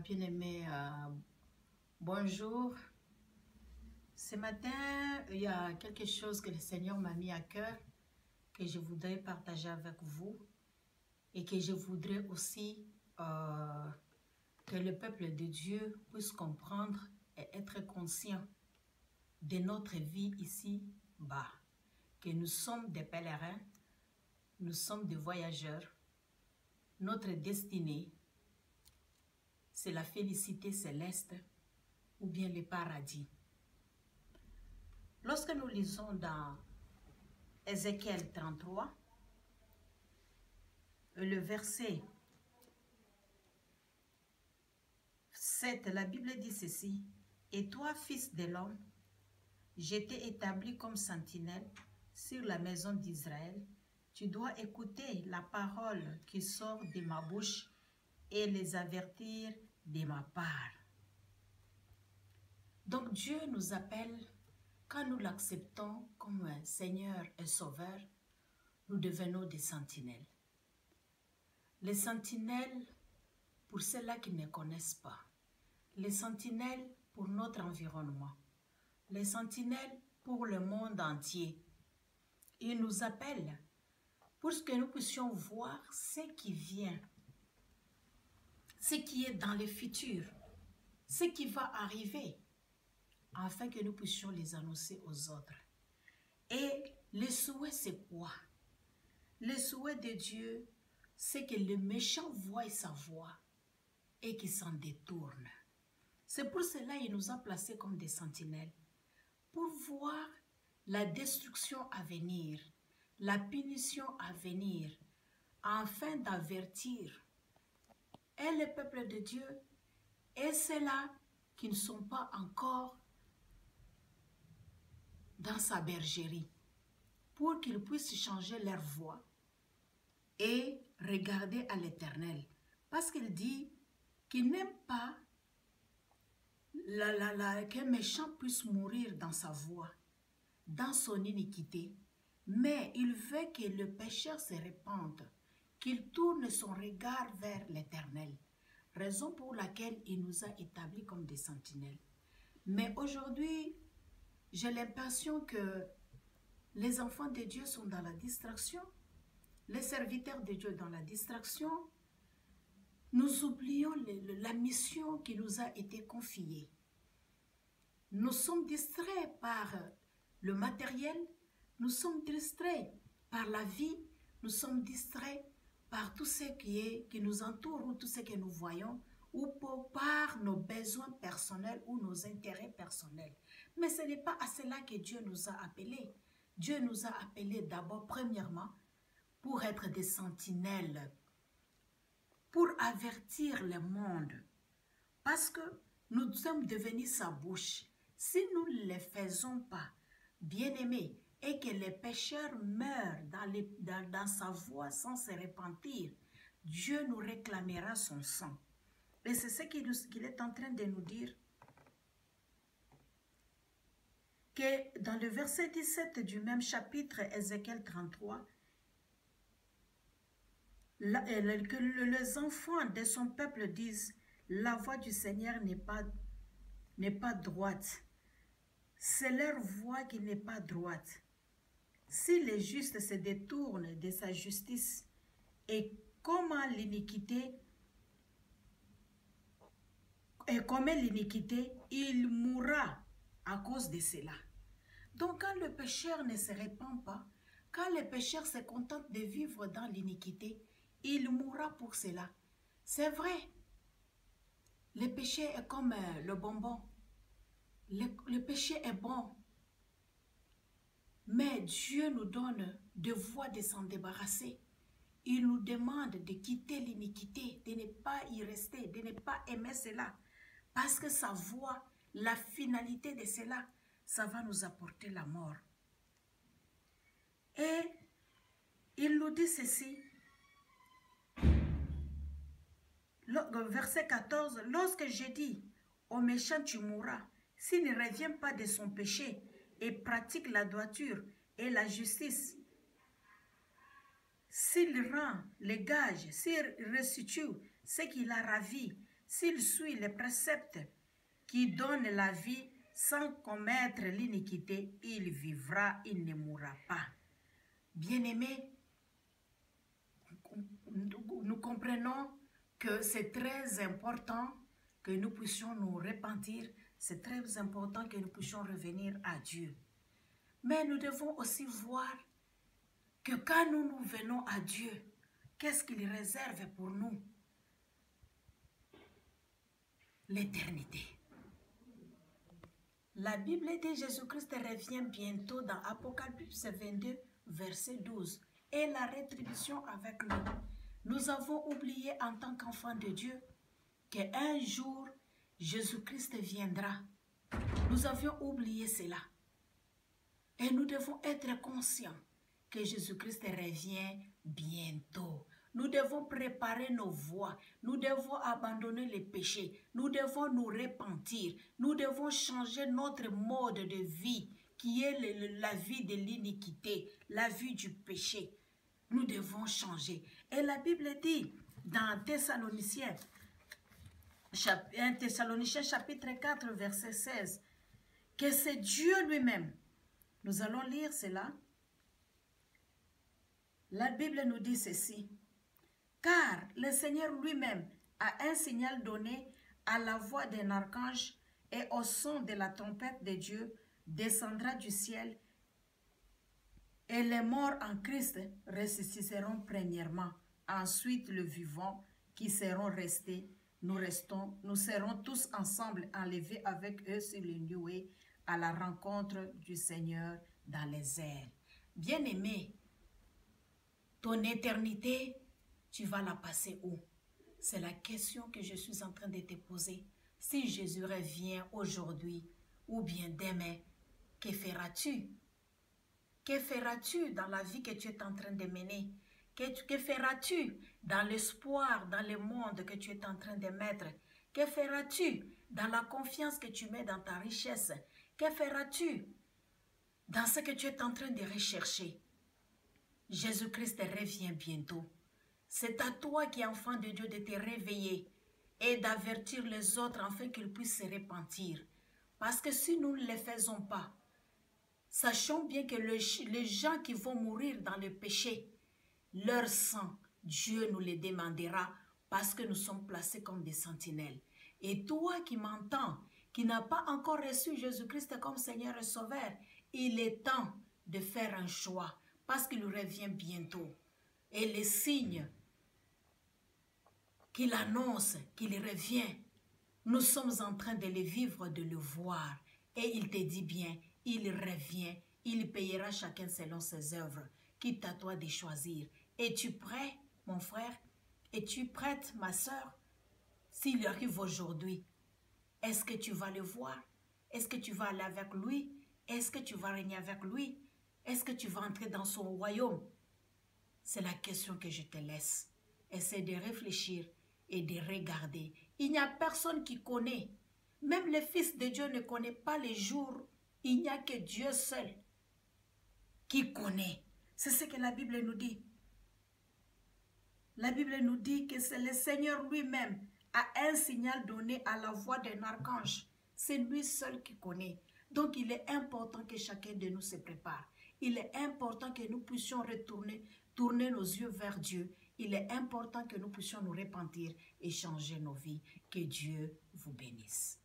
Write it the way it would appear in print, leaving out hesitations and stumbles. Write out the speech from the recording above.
Bien-aimé, bonjour. Ce matin, il y a quelque chose que le Seigneur m'a mis à cœur que je voudrais partager avec vous et que je voudrais aussi que le peuple de Dieu puisse comprendre et être conscient de notre vie ici-bas, que nous sommes des pèlerins, nous sommes des voyageurs, notre destinée, c'est la félicité céleste ou bien le paradis. Lorsque nous lisons dans Ézéchiel 33, le verset 7, la Bible dit ceci: « Et toi, fils de l'homme, je t'ai établi comme sentinelle sur la maison d'Israël. Tu dois écouter la parole qui sort de ma bouche et les avertir de ma part. » Donc Dieu nous appelle, quand nous l'acceptons comme un Seigneur et Sauveur, nous devenons des sentinelles. Les sentinelles, pour ceux-là qui ne connaissent pas, les sentinelles pour notre environnement, les sentinelles pour le monde entier. Il nous appelle pour que nous puissions voir ce qui vient, ce qui est dans le futur, ce qui va arriver, afin que nous puissions les annoncer aux autres. Et le souhait, c'est quoi? Le souhait de Dieu, c'est que le méchant voie sa voie et qu'il s'en détourne. C'est pour cela qu'il nous a placés comme des sentinelles, pour voir la destruction à venir, la punition à venir, afin d'avertir et le peuple de Dieu et ceux-là qui ne sont pas encore dans sa bergerie, pour qu'ils puissent changer leur voie et regarder à l'Éternel. Parce qu'il dit qu'il n'aime pas qu'un méchant puisse mourir dans sa voie, dans son iniquité, mais il veut que le pécheur se répande, qu'il tourne son regard vers l'Éternel, raison pour laquelle il nous a établis comme des sentinelles. Mais aujourd'hui, j'ai l'impression que les enfants de Dieu sont dans la distraction, les serviteurs de Dieu dans la distraction. Nous oublions la mission qui nous a été confiée. Nous sommes distraits par le matériel, nous sommes distraits par la vie, nous sommes distraits par tout ce qui nous entoure ou tout ce que nous voyons, ou par nos besoins personnels ou nos intérêts personnels. Mais ce n'est pas à cela que Dieu nous a appelés. Dieu nous a appelés d'abord, premièrement, pour être des sentinelles, pour avertir le monde, parce que nous sommes devenus sa bouche. Si nous ne le faisons pas, bien-aimés, et que les pécheurs meurent dans sa voie sans se repentir, Dieu nous réclamera son sang. Et c'est ce qu'il est en train de nous dire, que dans le verset 17 du même chapitre, Ézéchiel 33, que les enfants de son peuple disent: la voie du Seigneur n'est pas droite. C'est leur voie qui n'est pas droite. Si les justes se détournent de sa justice et commet l'iniquité, il mourra à cause de cela. Donc quand le pécheur ne se répand pas, quand le pécheur se contente de vivre dans l'iniquité, il mourra pour cela. C'est vrai, le péché est comme le bonbon. Le péché est bon. Mais Dieu nous donne de voies de s'en débarrasser. Il nous demande de quitter l'iniquité, de ne pas y rester, de ne pas aimer cela. Parce que sa voie, la finalité de cela, ça va nous apporter la mort. Et il nous dit ceci, verset 14, « Lorsque je dis au méchant tu mourras, s'il ne revient pas de son péché et pratique la droiture et la justice, s'il rend les gages, s'il restitue ce qu'il a ravi, s'il suit les préceptes qui donnent la vie sans commettre l'iniquité, il vivra, il ne mourra pas. Bien-aimés, nous comprenons que c'est très important que nous puissions nous repentir, c'est très important que nous puissions revenir à Dieu. Mais nous devons aussi voir que quand nous venons à Dieu, qu'est-ce qu'il réserve pour nous? L'éternité. La Bible dit Jésus-Christ revient bientôt dans Apocalypse 22, verset 12. Et la rétribution avec lui. Nous avons oublié en tant qu'enfants de Dieu qu'un jour, Jésus-Christ viendra. Nous avions oublié cela. Et nous devons être conscients que Jésus-Christ revient bientôt. Nous devons préparer nos voies. Nous devons abandonner les péchés. Nous devons nous repentir. Nous devons changer notre mode de vie qui est la vie de l'iniquité, la vie du péché. Nous devons changer. Et la Bible dit dans 1 Thessaloniciens chapitre 4 verset 16 que c'est Dieu lui-même. Nous allons lire cela. La Bible nous dit ceci. Car le Seigneur lui-même a un signal donné à la voix d'un archange et au son de la trompette de Dieu descendra du ciel et les morts en Christ ressusciteront premièrement. Ensuite, les vivants qui seront restés, nous serons tous ensemble enlevés avec eux sur les nuées à la rencontre du Seigneur dans les airs. Bien-aimé, ton éternité, tu vas la passer où? C'est la question que je suis en train de te poser. Si Jésus revient aujourd'hui ou bien demain, que feras-tu? Que feras-tu dans la vie que tu es en train de mener? Que feras-tu dans l'espoir, dans le monde que tu es en train de mettre? Que feras-tu dans la confiance que tu mets dans ta richesse? Que feras-tu dans ce que tu es en train de rechercher? Jésus-Christ revient bientôt. C'est à toi qui es enfant de Dieu de te réveiller et d'avertir les autres afin qu'ils puissent se repentir. Parce que si nous ne le faisons pas, sachons bien que les gens qui vont mourir dans le péché, leur sang, Dieu nous les demandera parce que nous sommes placés comme des sentinelles. Et toi qui m'entends, qui n'as pas encore reçu Jésus-Christ comme Seigneur et Sauveur, il est temps de faire un choix parce qu'il revient bientôt. Et les signes qu'il annonce, qu'il revient, nous sommes en train de les vivre, de le voir. Et il te dit bien, il revient, il payera chacun selon ses œuvres. Quitte à toi de choisir. Es-tu prêt, mon frère? Es-tu prête, ma soeur? S'il arrive aujourd'hui, est-ce que tu vas le voir? Est-ce que tu vas aller avec lui? Est-ce que tu vas régner avec lui? Est-ce que tu vas entrer dans son royaume? C'est la question que je te laisse. Essaie de réfléchir et de regarder. Il n'y a personne qui connaît. Même le Fils de Dieu ne connaît pas les jours. Il n'y a que Dieu seul qui connaît. C'est ce que la Bible nous dit. La Bible nous dit que c'est le Seigneur lui-même a un signal donné à la voix d'un archange. C'est lui seul qui connaît. Donc il est important que chacun de nous se prépare. Il est important que nous puissions tourner nos yeux vers Dieu. Il est important que nous puissions nous repentir et changer nos vies. Que Dieu vous bénisse.